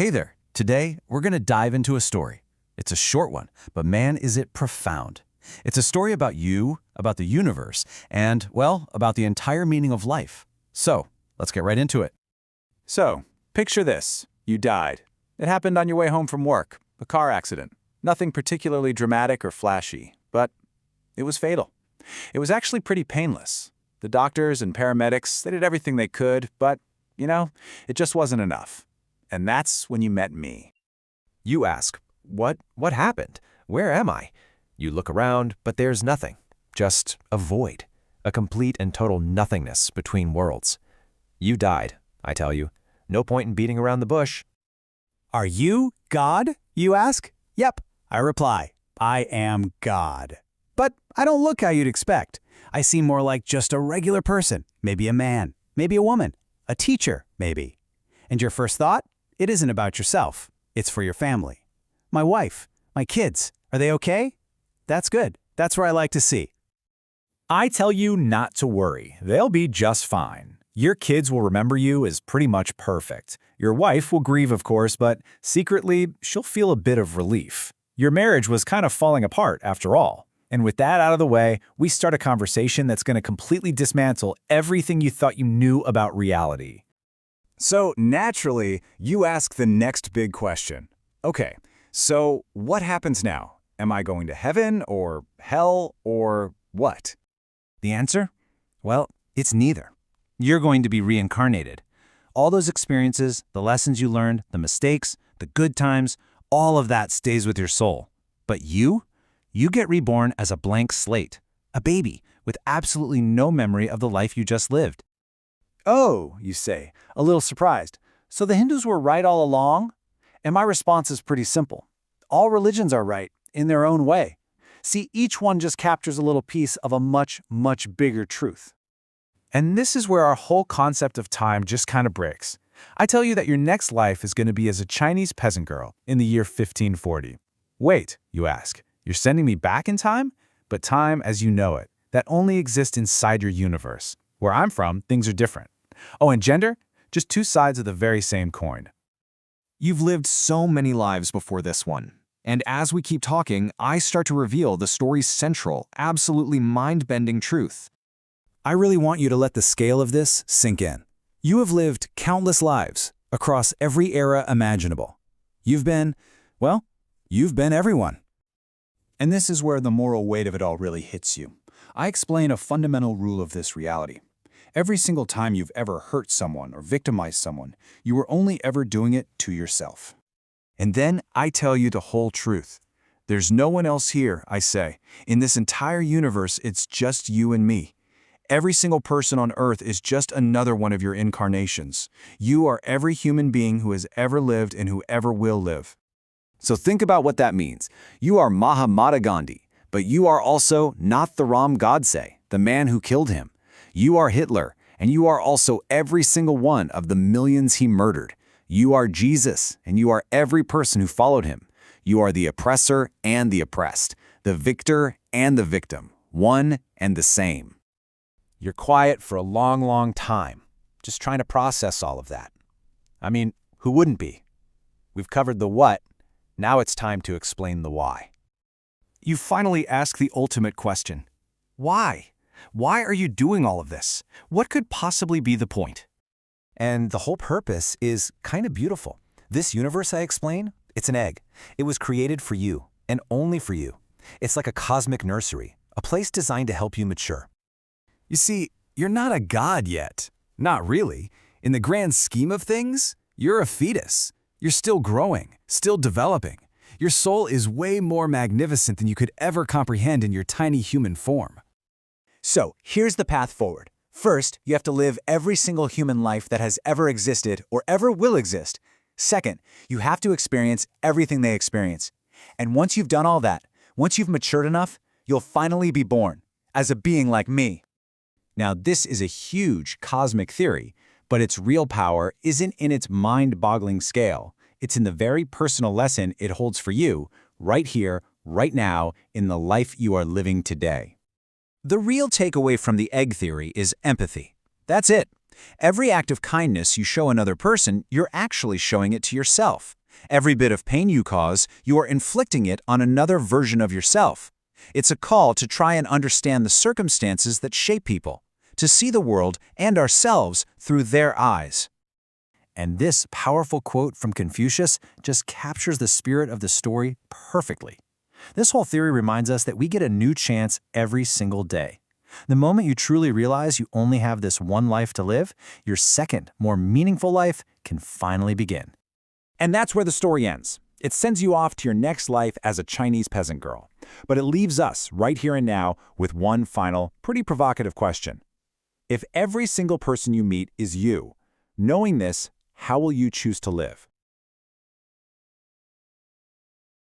Hey there! Today, we're going to dive into a story. It's a short one, but man, is it profound. It's a story about you, about the universe, and, well, about the entire meaning of life. So, let's get right into it. So, picture this. You died. It happened on your way home from work, a car accident. Nothing particularly dramatic or flashy, but it was fatal. It was actually pretty painless. The doctors and paramedics, they did everything they could, but, it just wasn't enough. And that's when you met me. You ask, what happened? Where am I? You look around, but there's nothing. Just a void. A complete and total nothingness between worlds. You died, I tell you. No point in beating around the bush. Are you God, you ask? Yep, I reply. I am God. But I don't look how you'd expect. I seem more like just a regular person, maybe a man, maybe a woman, a teacher, maybe. And your first thought? It isn't about yourself. It's for your family. My wife, my kids, are they okay? That's good. That's where I like to see. I tell you not to worry. They'll be just fine. Your kids will remember you as pretty much perfect. Your wife will grieve, of course, but secretly, she'll feel a bit of relief. Your marriage was kind of falling apart after all. And with that out of the way, we start a conversation that's going to completely dismantle everything you thought you knew about reality. So, naturally, you ask the next big question. Okay, so what happens now? Am I going to heaven or hell or what? The answer? Well, it's neither. You're going to be reincarnated. All those experiences, the lessons you learned, the mistakes, the good times, all of that stays with your soul. But you get reborn as a blank slate, a baby with absolutely no memory of the life you just lived. Oh, you say, a little surprised. So the Hindus were right all along? And my response is pretty simple. All religions are right, in their own way. See, each one just captures a little piece of a much, much bigger truth. And this is where our whole concept of time just kind of breaks. I tell you that your next life is going to be as a Chinese peasant girl in the year 1540. Wait, you ask, you're sending me back in time? But time as you know it, that only exists inside your universe. Where I'm from, things are different. Oh, and gender? Just two sides of the very same coin. You've lived so many lives before this one. And as we keep talking, I start to reveal the story's central, absolutely mind-bending truth. I really want you to let the scale of this sink in. You have lived countless lives across every era imaginable. You've been everyone. And this is where the moral weight of it all really hits you. I explain a fundamental rule of this reality. Every single time you've ever hurt someone or victimized someone, you were only ever doing it to yourself. And then I tell you the whole truth. There's no one else here, I say. In this entire universe, it's just you and me. Every single person on Earth is just another one of your incarnations. You are every human being who has ever lived and who ever will live. So think about what that means. You are Mahatma Gandhi, but you are also not the Ram Godse, the man who killed him. You are Hitler, and you are also every single one of the millions he murdered. You are Jesus, and you are every person who followed him. You are the oppressor and the oppressed, the victor and the victim, one and the same. You're quiet for a long, long time, just trying to process all of that. I mean, who wouldn't be? We've covered the what, now it's time to explain the why. You finally ask the ultimate question. Why? Why are you doing all of this? What could possibly be the point? And the whole purpose is kind of beautiful. This universe I explain, it's an egg. It was created for you, and only for you. It's like a cosmic nursery, a place designed to help you mature. You see, you're not a god yet. Not really. In the grand scheme of things, you're a fetus. You're still growing, still developing. Your soul is way more magnificent than you could ever comprehend in your tiny human form. So, here's the path forward. First, you have to live every single human life that has ever existed or ever will exist. Second, you have to experience everything they experience. And once you've done all that, once you've matured enough, you'll finally be born as a being like me. Now, this is a huge cosmic theory, but its real power isn't in its mind-boggling scale. It's in the very personal lesson it holds for you, right here, right now, in the life you are living today. The real takeaway from the egg theory is empathy. That's it. Every act of kindness you show another person, you're actually showing it to yourself. Every bit of pain you cause, you are inflicting it on another version of yourself. It's a call to try and understand the circumstances that shape people, to see the world and ourselves through their eyes. And this powerful quote from Confucius just captures the spirit of the story perfectly. This whole theory reminds us that we get a new chance every single day. The moment you truly realize you only have this one life to live, your second, more meaningful life can finally begin. And that's where the story ends. It sends you off to your next life as a Chinese peasant girl. But it leaves us, right here and now, with one final, pretty provocative question. If every single person you meet is you, knowing this, how will you choose to live?